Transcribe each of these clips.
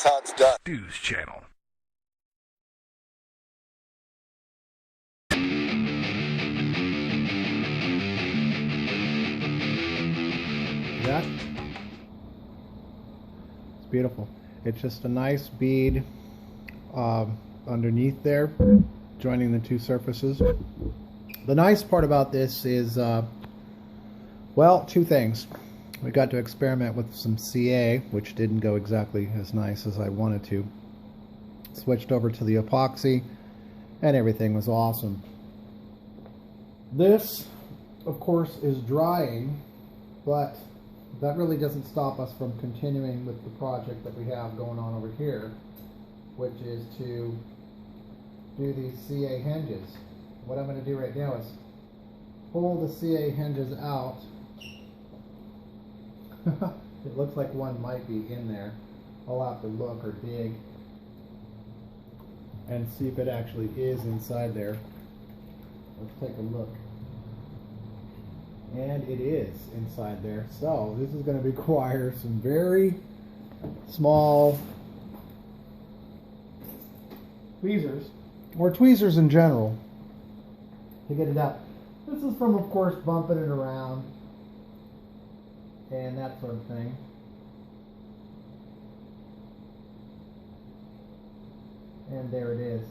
how it's done. News channel. That it's beautiful. It's just a nice bead underneath there, joining the two surfaces. The nice part about this is, well, two things. We got to experiment with some CA, which didn't go exactly as nice as I wanted to. Switched over to the epoxy, and everything was awesome. This, of course, is drying, but that really doesn't stop us from continuing with the project that we have going on over here, which is to do these CA hinges. What I'm going to do right now is pull the CA hinges out. It looks like one might be in there. I'll have to look or dig and see if it actually is inside there. Let's take a look. And it is inside there. So this is going to require some very small tweezers, or tweezers in general, to get it out. This is from, of course, bumping it around and that sort of thing. And there it is.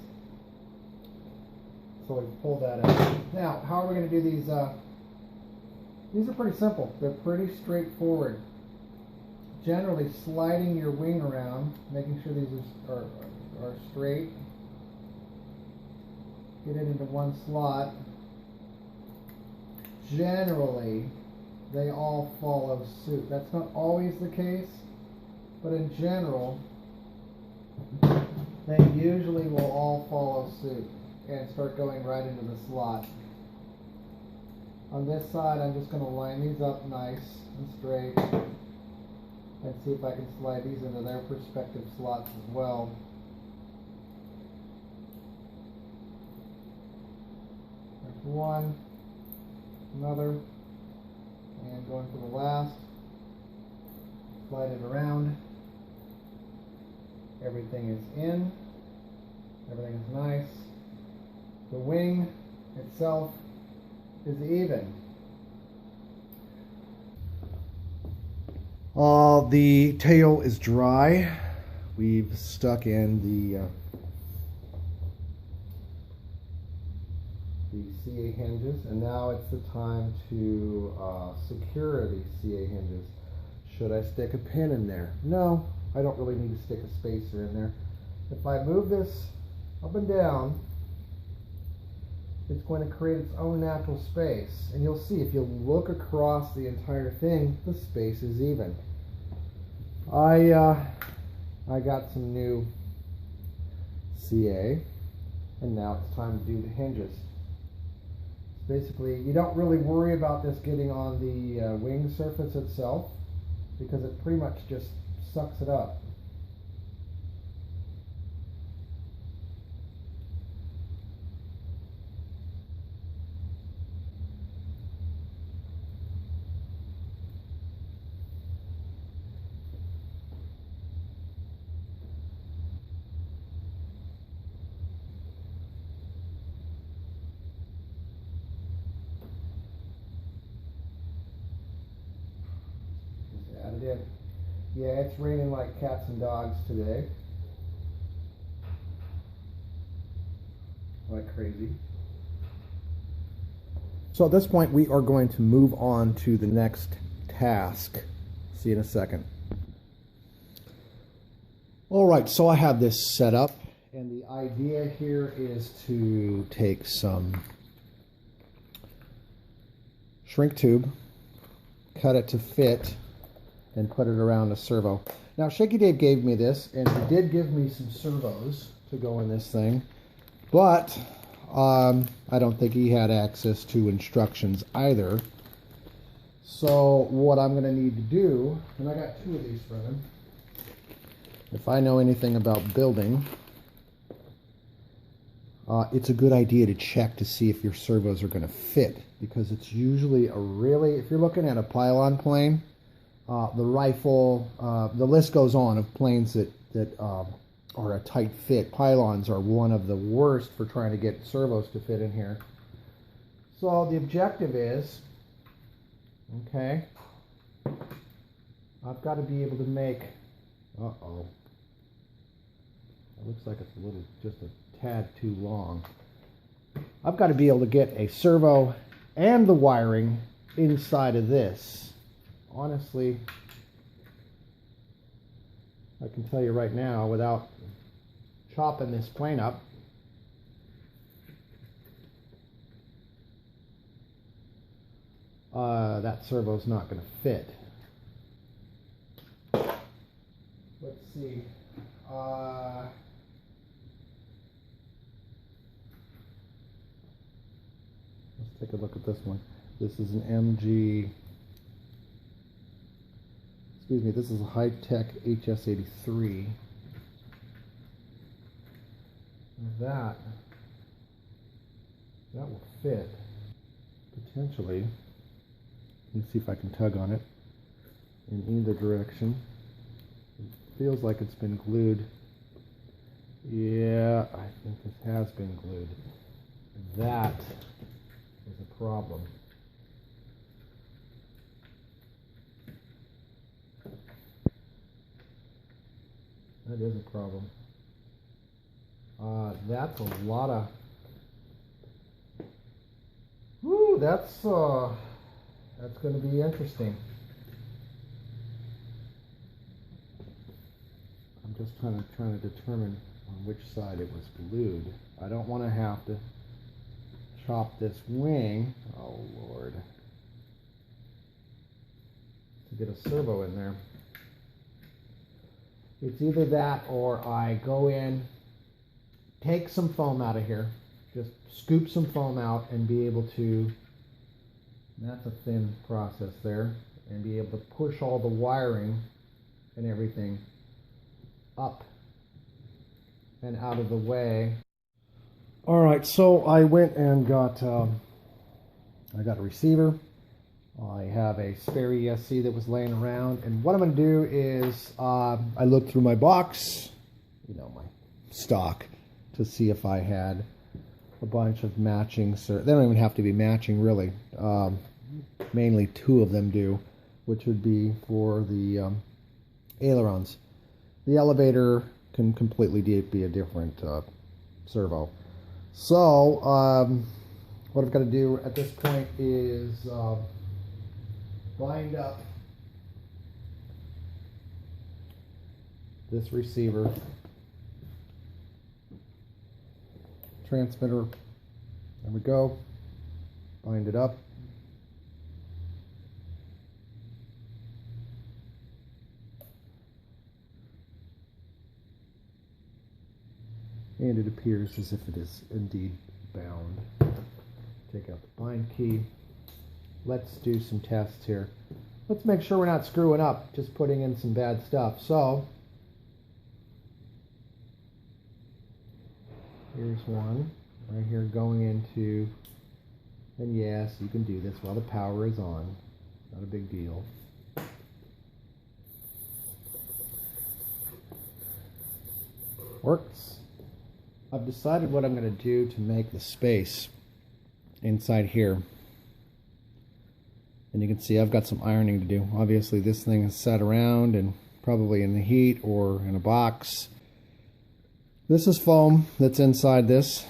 So we pull that out. Now, how are we going to do these? These are pretty simple. They're pretty straightforward. Generally, sliding your wing around, making sure these are straight. Get it into one slot. Generally, they all follow suit. That's not always the case, but in general, they usually will all follow suit and start going right into the slot. On this side, I'm just going to line these up nice and straight and see if I can slide these into their respective slots as well. There's one, another, and going for the last. Slide it around. Everything is in. Everything is nice. The wing itself is even. The tail is dry. We've stuck in the CA hinges, and now it's the time to secure these CA hinges. Should I stick a pin in there? No, I don't really need to stick a spacer in there. If I move this up and down, it's going to create its own natural space. And you'll see, if you look across the entire thing, the space is even. I got some new CA, and now it's time to do the hinges. Basically, you don't really worry about this getting on the wing surface itself, because it pretty much just sucks it up. Add it in. Yeah, it's raining like cats and dogs today. Like crazy. So at this point, we are going to move on to the next task. See you in a second. All right, so I have this set up, and the idea here is to take some shrink tube, cut it to fit, and put it around a servo. Now, Shaky Dave gave me this, and he did give me some servos to go in this thing, but I don't think he had access to instructions either. So what I'm going to need to do, and I got two of these for him, if I know anything about building, it's a good idea to check to see if your servos are going to fit, because it's usually a really, if you're looking at a Pylon plane, the rifle, the list goes on of planes that that are a tight fit. Pylons are one of the worst for trying to get servos to fit in here. So the objective is, okay, I've got to be able to make, uh-oh, it looks like it's a little, just a tad too long. I've got to be able to get a servo and the wiring inside of this. Honestly, I can tell you right now, without chopping this plane up, that servo's not going to fit. Let's see. Let's take a look at this one. This is an MG. Excuse me, this is a high-tech HS83. That will fit, potentially. Let me see if I can tug on it in either direction. It feels like it's been glued. Yeah, I think this has been glued. That is a problem. That is a problem. That's a lot of. Woo, that's going to be interesting. I'm just trying to determine on which side it was glued. I don't want to have to chop this wing. Oh Lord! To get a servo in there. It's either that or I go in, take some foam out of here, just scoop some foam out and be able to, that's a thin process there, and be able to push all the wiring and everything up and out of the way. All right, so I went and got, I got a receiver. I have a spare ESC that was laying around, and what I'm going to do is I looked through my box, you know, my stock, to see if I had a bunch of matching. They don't even have to be matching, really. Mainly two of them do, which would be for the ailerons. The elevator can completely be a different servo. So what I've got to do at this point is bind up this receiver, transmitter, there we go, bind it up, and it appears as if it is indeed bound. Take out the bind key. Let's do some tests here. Let's make sure we're not screwing up, just putting in some bad stuff. So, here's one right here going into, and yes, you can do this while the power is on. Not a big deal. Works. I've decided what I'm going to do to make the space inside here. And you can see I've got some ironing to do. Obviously this thing is set around and probably in the heat or in a box. This is foam that's inside this.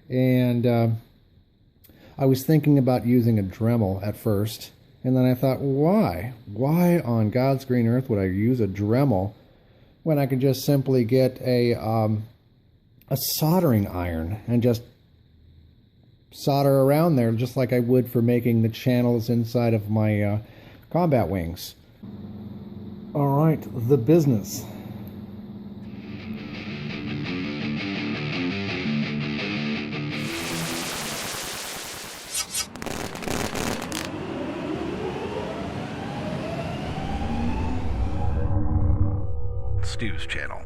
And I was thinking about using a Dremel at first. And then I thought, why? Why on God's green earth would I use a Dremel when I could just simply get a soldering iron and just solder around there just like I would for making the channels inside of my combat wings. All right, the business. Stu's channel.